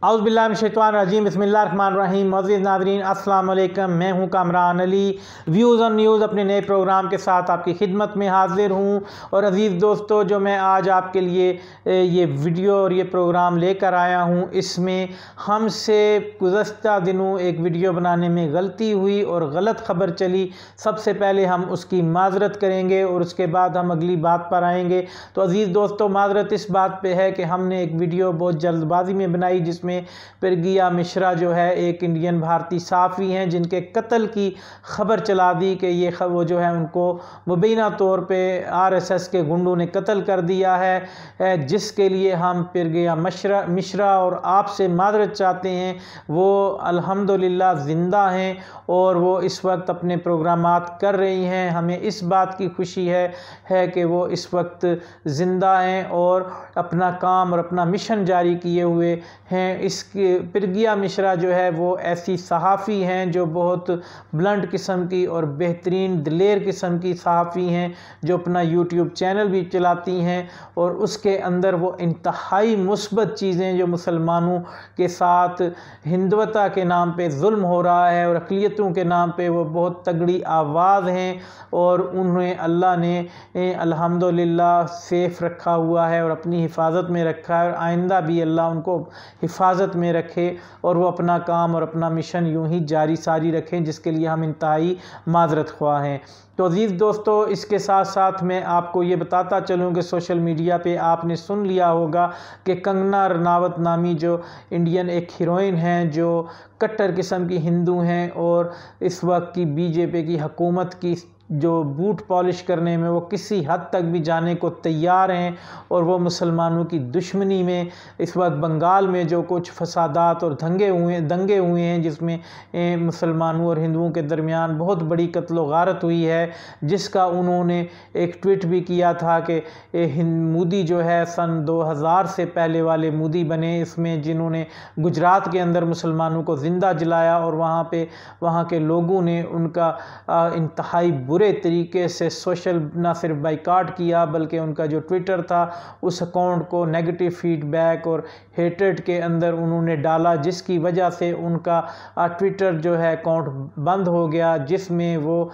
औज़ुबिल्लाहिमिनश्शैतानिर्रजीम बिस्मिल्लाहिर्रहमानिर्रहीम। मौजूद नाज़रीन अस्सलाम वालेकुम, मैं हूं Kamran Ali. Views on news अपने नए प्रोग्राम के साथ आपकी खिदमत में हाज़िर हूं। और अज़ीज़ दोस्तों, जो मैं आज आपके लिए ये वीडियो और ये प्रोग्राम लेकर आया हूं, इसमें हमसे गुज़श्ता दिनों एक वीडियो बनाने में गलती हुई और गलत ख़बर चली। सबसे पहले हम उसकी माज़रत करेंगे और उसके बाद हम अगली बात पर आएंगे। तो अज़ीज़ दोस्तों, माज़रत इस बात पे है कि हमने एक वीडियो बहुत जल्दबाजी में बनाई, जिसमें पिरगिया मिश्रा जो है एक इंडियन भारतीय सहाफ़ी हैं, जिनके कत्ल की ख़बर चला दी कि वो जो है उनको मुबैना तौर पे आरएसएस के गुंडों ने कत्ल कर दिया है, जिसके लिए हम पिरगिया मिश्रा और आपसे माज़रत चाहते हैं। वो अल्हम्दुलिल्लाह ज़िंदा हैं और वो इस वक्त अपने प्रोग्रामात कर रही हैं। हमें इस बात की खुशी है कि वो इस वक्त ज़िंदा हैं और अपना काम और अपना मिशन जारी किए हुए हैं। इसके पिरगिया मिश्रा जो है वो ऐसी सहाफ़ी हैं जो बहुत ब्लंट किस्म की और बेहतरीन दिलेर किस्म की सहाफ़ी हैं, जो अपना यूट्यूब चैनल भी चलाती हैं और उसके अंदर वो इंतहाई मुस्बत चीज़ें जो मुसलमानों के साथ हिंदुत्व के नाम पे जुल्म हो रहा है और अक़लियतों के नाम पे वो बहुत तगड़ी आवाज़ हैं और उन्हें अल्लाह ने अल्हम्दुलिल्लाह सेफ़ रखा हुआ है और अपनी हिफाजत में रखा है। और आइंदा भी अल्लाह उनको हिफाजत में रखे और वो अपना काम और अपना मिशन यूं ही जारी सारी रखें, जिसके लिए हम इंतहाई माज़रत ख्वाह हैं। तो अज़ीज़ दोस्तों, इसके साथ साथ मैं आपको ये बताता चलूँ कि सोशल मीडिया पे आपने सुन लिया होगा कि कंगना रनावत नामी जो इंडियन एक हीरोइन हैं, जो कट्टर किस्म की हिंदू हैं और इस वक्त की बीजेपी की हुकूमत की जो बूट पॉलिश करने में वो किसी हद तक भी जाने को तैयार हैं और वो मुसलमानों की दुश्मनी में इस वक्त बंगाल में जो कुछ फसादात और दंगे हुए हैं, जिसमें मुसलमानों और हिंदुओं के दरमियान बहुत बड़ी कत्ल गारत हुई है, जिसका उन्होंने एक ट्वीट भी किया था कि मोदी जो है सन 2000 से पहले वाले मोदी बने, इसमें जिन्होंने गुजरात के अंदर मुसलमानों को ज़िंदा जलाया और वहाँ के लोगों ने उनका इंतहाई बुरे तरीके से सोशल ना सिर्फ बाइकाट किया, बल्कि उनका जो ट्विटर था उस अकाउंट को नेगेटिव फीडबैक और हेट्रेड के अंदर उन्होंने डाला, जिसकी वजह से उनका ट्विटर जो है अकाउंट बंद हो गया, जिसमें वो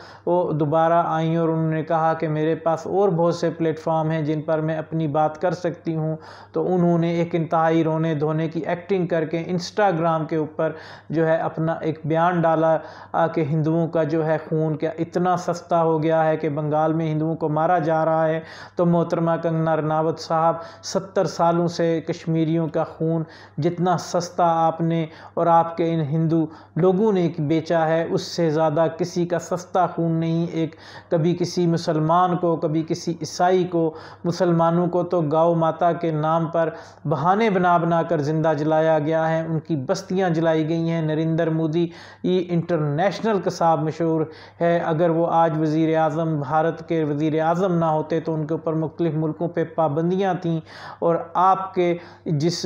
दोबारा आई और उन्होंने कहा कि मेरे पास और बहुत से प्लेटफॉर्म हैं जिन पर मैं अपनी बात कर सकती हूँ। तो उन्होंने एक इंतहाई रोने धोने की एक्टिंग करके इंस्टाग्राम के ऊपर जो है अपना एक बयान डाला कि हिंदुओं का जो है खून क्या इतना सस्ता हो गया है कि बंगाल में हिंदुओं को मारा जा रहा है। तो मोहतरमा कंगना रनावत साहब, 70 सालों से कश्मीरियों का खून जितना सस्ता आपने और आपके इन हिंदू लोगों ने बेचा है, उससे ज़्यादा किसी का सस्ता खून नहीं। कभी किसी मुसलमान को, कभी किसी ईसाई को, मुसलमानों को तो गौ माता के नाम पर बहाने बना कर ज़िंदा जलाया गया है, उनकी बस्तियां जलाई गई हैं। नरेंद्र मोदी ये इंटरनेशनल कसाब मशहूर है, अगर वो आज वज़ीर आज़म, भारत के वज़ीर आज़म ना होते तो उनके ऊपर मुख्तलिफ़ मुल्कों पे पाबंदियाँ थीं। और आपके जिस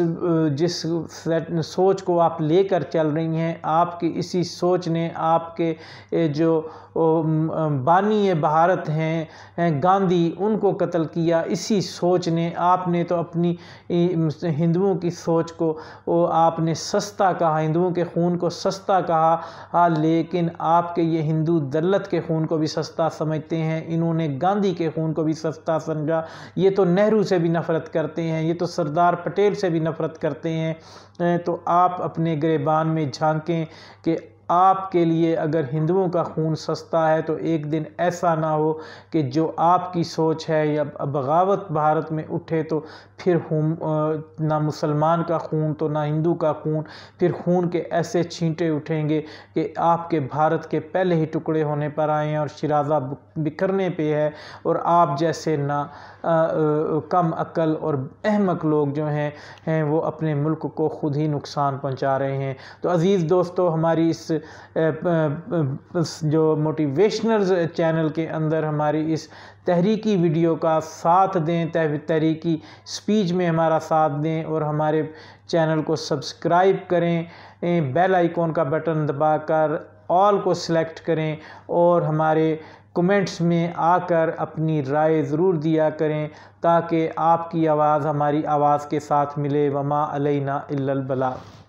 सोच को आप लेकर चल रही हैं, आपकी इसी सोच ने आपके जो बानी भारत हैं गांधी, उनको कत्ल किया। इसी सोच ने, आपने तो अपनी हिंदुओं की सोच को आपने सस्ता कहा, हिंदुओं के खून को सस्ता कहा, लेकिन आपके ये हिंदू दल्लत के खून को भी सस्ता समझते हैं। इन्होंने गांधी के खून को भी सस्ता समझा। ये तो नेहरू से भी नफ़रत करते हैं, ये तो सरदार पटेल से भी नफ़रत करते हैं। तो आप अपने गिरेबान में झांकें कि आपके लिए अगर हिंदुओं का खून सस्ता है तो एक दिन ऐसा ना हो कि जो आपकी सोच है या बगावत भारत में उठे तो फिर ना मुसलमान का खून तो ना हिंदू का खून, फिर खून के ऐसे छींटे उठेंगे कि आपके भारत के पहले ही टुकड़े होने पर आए हैं और शिराज़ा बिखरने पे है। और आप जैसे ना कम अक्ल और अहमक लोग जो हैं वो अपने मुल्क को खुद ही नुकसान पहुंचा रहे हैं। तो अज़ीज़ दोस्तों, हमारी इस जो मोटिवेशनल चैनल के अंदर हमारी इस तहरीकी वीडियो का साथ दें, तहरीकी स्पीच में हमारा साथ दें और हमारे चैनल को सब्सक्राइब करें, बेल आइकॉन का बटन दबाकर ऑल को सिलेक्ट करें और हमारे कमेंट्स में आकर अपनी राय ज़रूर दिया करें ताकि आपकी आवाज़ हमारी आवाज़ के साथ मिले। वमा अलैना इल्लल बलाग।